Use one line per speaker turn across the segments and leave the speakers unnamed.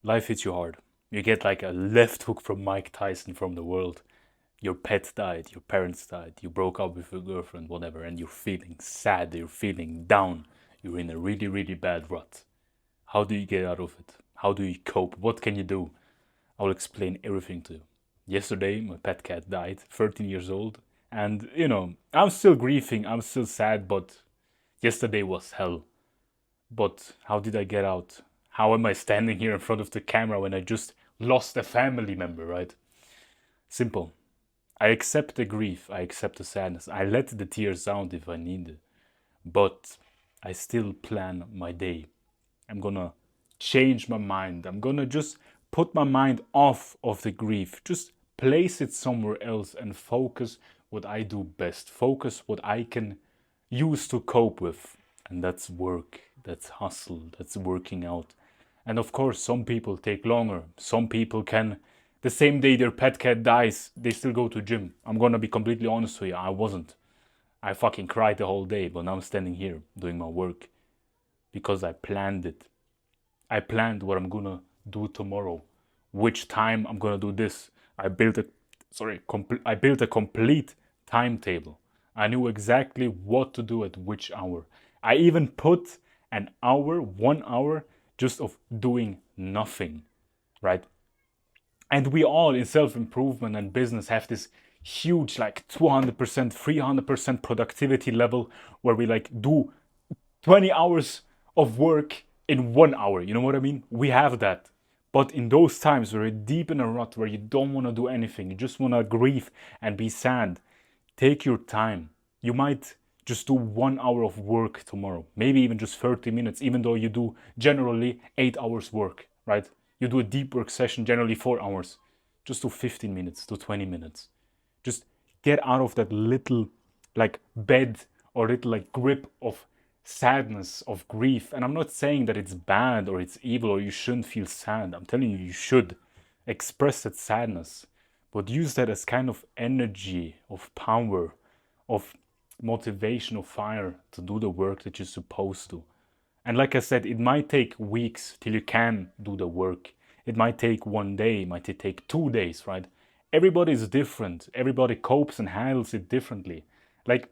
life hits you hard. You get like a left hook from Mike Tyson from the world. Your pet died, your parents died, you broke up with your girlfriend, whatever, and you're feeling sad, you're feeling down, you're in a really, really bad rut. How do you get out of it? How do you cope? What can you do? I'll explain everything to you. Yesterday, my pet cat died, 13 years old, and I'm still grieving, I'm still sad, but yesterday was hell. But how did I get out? How am I standing here in front of the camera when I just lost a family member, right? Simple. I accept the grief, I accept the sadness, I let the tears out if I need it, but I still plan my day. I'm gonna change my mind, I'm gonna just put my mind off of the grief, just place it somewhere else and focus what I do best, focus what I can use to cope with. And that's work, that's hustle, that's working out. And of course, some people take longer. Some people can, the same day their pet cat dies, they still go to gym. I'm gonna be completely honest with you, I wasn't. I fucking cried the whole day, but now I'm standing here doing my work because I planned it. I planned what I'm gonna do tomorrow, which time I'm gonna do this. I built a complete timetable. I knew exactly what to do at which hour. I even put an hour, 1 hour, just of doing nothing, right? And we all in self-improvement and business have this huge like 200%, 300% productivity level where we like do 20 hours of work in 1 hour. You know what I mean? We have that. But in those times where you're deep in a rut, where you don't want to do anything, you just want to grieve and be sad, take your time. You might just do 1 hour of work tomorrow, maybe even just 30 minutes, even though you do generally 8 hours work, right? You do a deep work session, generally 4 hours. Just do 15 minutes to 20 minutes. Just get out of that little like bed or little like grip of sadness, of grief. And I'm not saying that it's bad or it's evil or you shouldn't feel sad. I'm telling you, you should express that sadness, but use that as kind of energy, of power, of motivation, of fire to do the work that you're supposed to. And like I said, it might take weeks till you can do the work. It might take one day, it might take 2 days, right? Everybody is different. Everybody copes and handles it differently. Like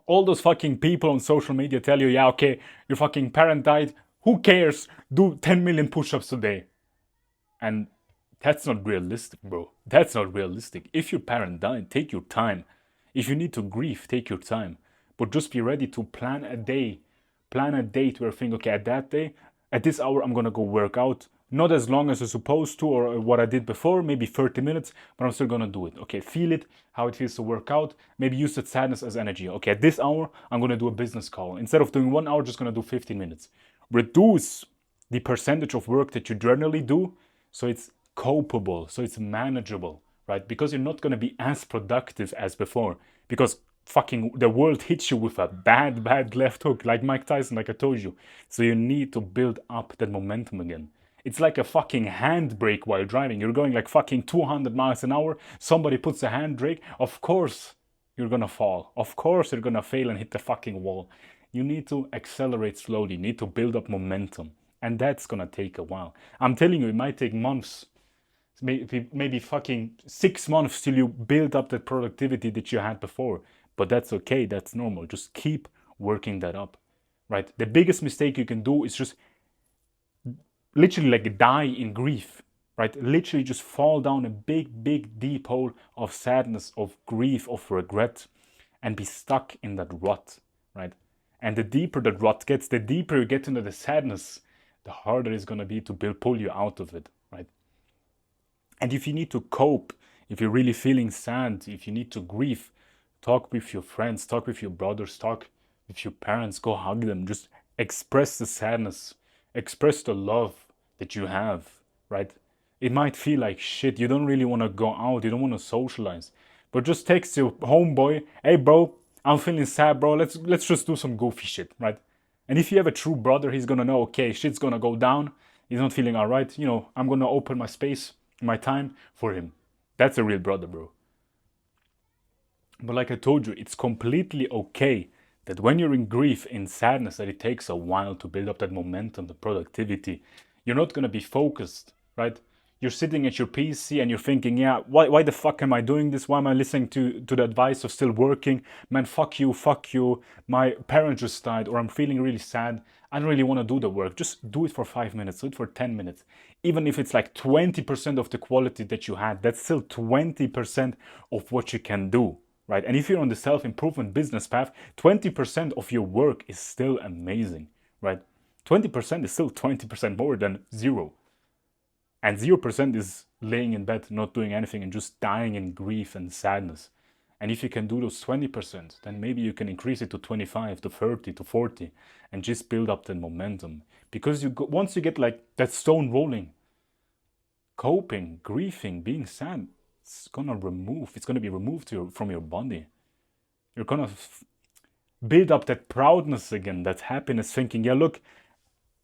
all those fucking people on social media tell you, yeah, okay, your fucking parent died. Who cares? Do 10 million push-ups today. And that's not realistic, bro. That's not realistic. If your parent died, take your time. If you need to grieve, take your time. But just be ready to plan a day. Plan a date where you think, okay, at that day, at this hour, I'm gonna go work out. Not as long as I'm supposed to or what I did before, maybe 30 minutes, but I'm still gonna do it. Okay, feel it, how it feels to work out. Maybe use that sadness as energy. Okay, at this hour, I'm gonna do a business call. Instead of doing 1 hour, just gonna do 15 minutes. Reduce the percentage of work that you generally do so it's copeable, so it's manageable, right? Because you're not gonna be as productive as before. Because fucking the world hits you with a bad left hook, like Mike Tyson, like I told you. So you need to build up that momentum again. It's like a fucking handbrake while driving. You're going like fucking 200 miles an hour. Somebody puts a handbrake. Of course, you're gonna fall. Of course, you're gonna fail and hit the fucking wall. You need to accelerate slowly. You need to build up momentum. And that's gonna take a while. I'm telling you, it might take months. Maybe fucking 6 months till you build up that productivity that you had before. But that's okay. That's normal. Just keep working that up, right? The biggest mistake you can do is just literally like die in grief, right? Literally just fall down a big deep hole of sadness, of grief, of regret, and be stuck in that rut, right? And the deeper that rut gets, the deeper you get into the sadness, the harder it's gonna be to pull you out of it, right? And if you need to cope, if you're really feeling sad, if you need to grieve, talk with your friends, talk with your brothers, talk with your parents, go hug them, just express the sadness, express the love that you have, right? It might feel like shit, you don't really want to go out, you don't want to socialize, but just text your homeboy, hey bro, I'm feeling sad, bro, let's just do some goofy shit, right? And if you have a true brother, he's gonna know, okay, shit's gonna go down, he's not feeling alright, I'm gonna open my space, my time for him. That's a real brother, bro. But like I told you, it's completely okay that when you're in grief, in sadness, that it takes a while to build up that momentum, the productivity. You're not going to be focused, right? You're sitting at your PC and you're thinking, yeah, why the fuck am I doing this? Why am I listening to the advice of still working? Man, fuck you, fuck you. My parent just died, or I'm feeling really sad. I don't really want to do the work. Just do it for 5 minutes, do it for 10 minutes. Even if it's like 20% of the quality that you had, that's still 20% of what you can do, right? And if you're on the self-improvement business path, 20% of your work is still amazing, right? 20% is still 20% more than zero. And 0% is laying in bed, not doing anything, and just dying in grief and sadness. And if you can do those 20%, then maybe you can increase it to 25, to 30, to 40, and just build up that momentum. Because once you get like that stone rolling, coping, grieving, being sad, it's gonna be removed from your body. You're gonna build up that proudness again, that happiness, thinking, yeah, look,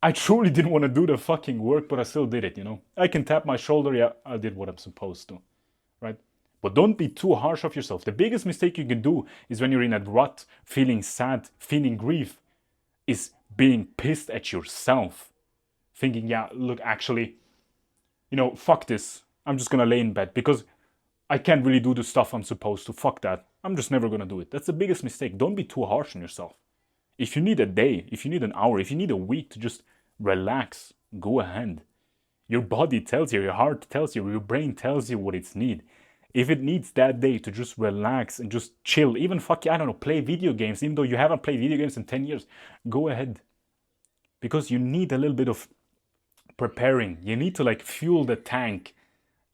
I truly didn't want to do the fucking work, but I still did it, you know? I can tap my shoulder, yeah, I did what I'm supposed to, right? But don't be too harsh on yourself. The biggest mistake you can do is when you're in a rut, feeling sad, feeling grief, is being pissed at yourself. Thinking, yeah, look, actually, you know, fuck this. I'm just gonna lay in bed because I can't really do the stuff I'm supposed to. Fuck that. I'm just never gonna do it. That's the biggest mistake. Don't be too harsh on yourself. If you need a day, if you need an hour, if you need a week to just relax, go ahead. Your body tells you, your heart tells you, your brain tells you what it's need. If it needs that day to just relax and just chill, even I don't know, play video games, even though you haven't played video games in 10 years, go ahead. Because you need a little bit of preparing. You need to like fuel the tank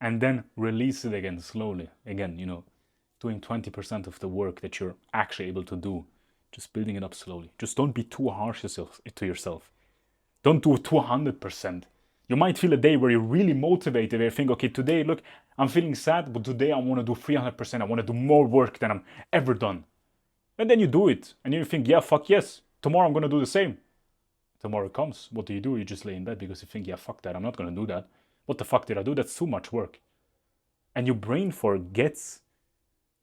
and then release it again slowly. Again, you know, doing 20% of the work that you're actually able to do. Just building it up slowly. Just don't be too harsh to yourself. Don't do 200%. You might feel a day where you're really motivated, where you think, okay, today, look, I'm feeling sad, but today I want to do 300%. I want to do more work than I'm ever done. And then you do it. And you think, yeah, fuck yes. Tomorrow I'm going to do the same. Tomorrow comes. What do? You just lay in bed because you think, yeah, fuck that. I'm not going to do that. What the fuck did I do? That's too much work. And your brain forgets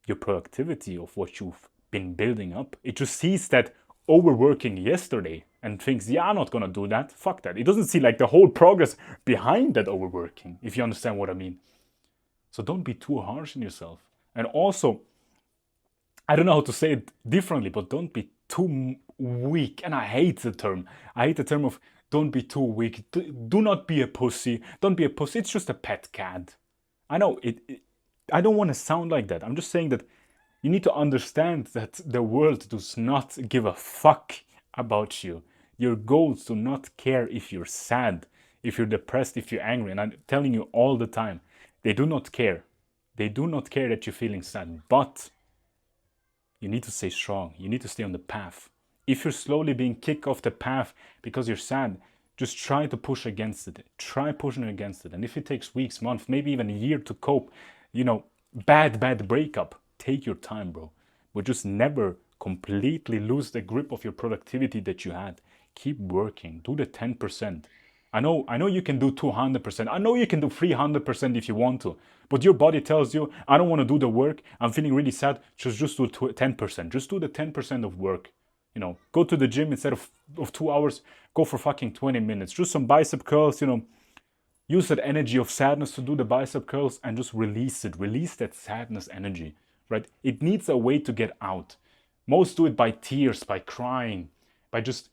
your productivity of what you've been building up. It just sees that overworking yesterday and thinks, yeah, I'm not gonna do that. Fuck that. It doesn't see like the whole progress behind that overworking, if you understand what I mean. So don't be too harsh on yourself. And also, I don't know how to say it differently, but don't be too weak. And I hate the term. I hate the term of don't be too weak. Do not be a pussy. Don't be a pussy. It's just a pet cat. I know I don't want to sound like that. I'm just saying that you need to understand that the world does not give a fuck about you. Your goals do not care if you're sad, if you're depressed, if you're angry. And I'm telling you all the time, they do not care. They do not care that you're feeling sad. But you need to stay strong. You need to stay on the path. If you're slowly being kicked off the path because you're sad, just try to push against it. Try pushing against it. And if it takes weeks, months, maybe even a year to cope, you know, bad breakup, take your time, bro. But just never completely lose the grip of your productivity that you had. Keep working. Do the 10%. I know you can do 200%. I know you can do 300% if you want to. But your body tells you, I don't want to do the work. I'm feeling really sad. Just do 10%. Just do the 10% of work. You know, go to the gym instead of 2 hours. Go for fucking 20 minutes. Just some bicep curls, you know. Use that energy of sadness to do the bicep curls and just release it. Release that sadness energy, right? It needs a way to get out. Most do it by tears, by crying, by just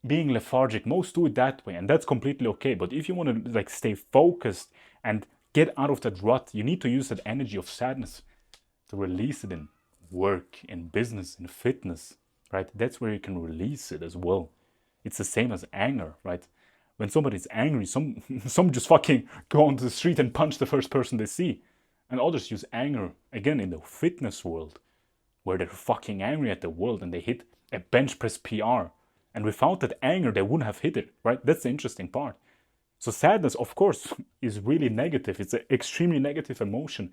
being lethargic. Most do it that way, and that's completely okay. But if you want to like stay focused and get out of that rut, you need to use that energy of sadness to release it in work, in business, in fitness, right? That's where you can release it as well. It's the same as anger, right? When somebody's angry, some just fucking go onto the street and punch the first person they see. And others use anger, again, in the fitness world, where they're fucking angry at the world and they hit a bench press PR. And without that anger, they wouldn't have hit it, right? That's the interesting part. So sadness, of course, is really negative. It's an extremely negative emotion.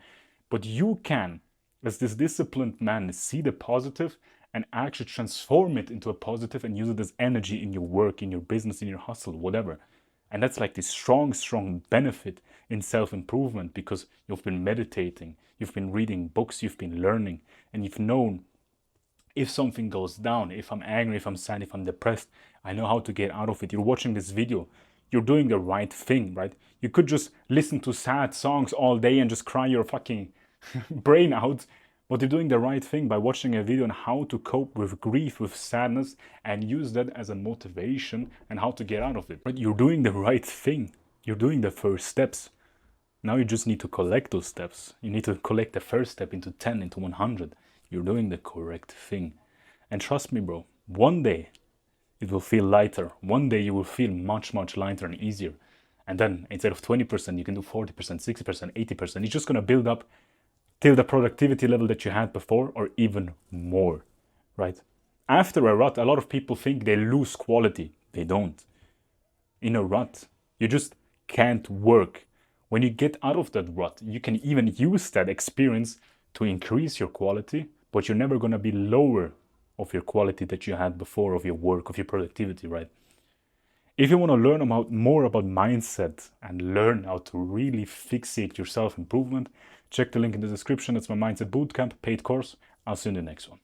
But you can, as this disciplined man, see the positive and actually transform it into a positive and use it as energy in your work, in your business, in your hustle, whatever. And that's like this strong benefit in self-improvement because you've been meditating, you've been reading books, you've been learning, and you've known if something goes down, if I'm angry, if I'm sad, if I'm depressed, I know how to get out of it. You're watching this video, you're doing the right thing, right? You could just listen to sad songs all day and just cry your fucking brain out, but you're doing the right thing by watching a video on how to cope with grief, with sadness, and use that as a motivation and how to get out of it. But you're doing the right thing. You're doing the first steps. Now you just need to collect those steps. You need to collect the first step into 10, into 100. You're doing the correct thing. And trust me, bro, one day it will feel lighter. One day you will feel much, much lighter and easier. And then instead of 20%, you can do 40%, 60%, 80%. It's just going to build up till the productivity level that you had before or even more, right? After a rut, a lot of people think they lose quality. They don't. In a rut, you just can't work. When you get out of that rut, you can even use that experience to increase your quality, but you're never going to be lower of your quality that you had before, of your work, of your productivity, right? If you want to learn more about mindset and learn how to really fixate your self-improvement, check the link in the description. It's my Mindset Bootcamp paid course. I'll see you in the next one.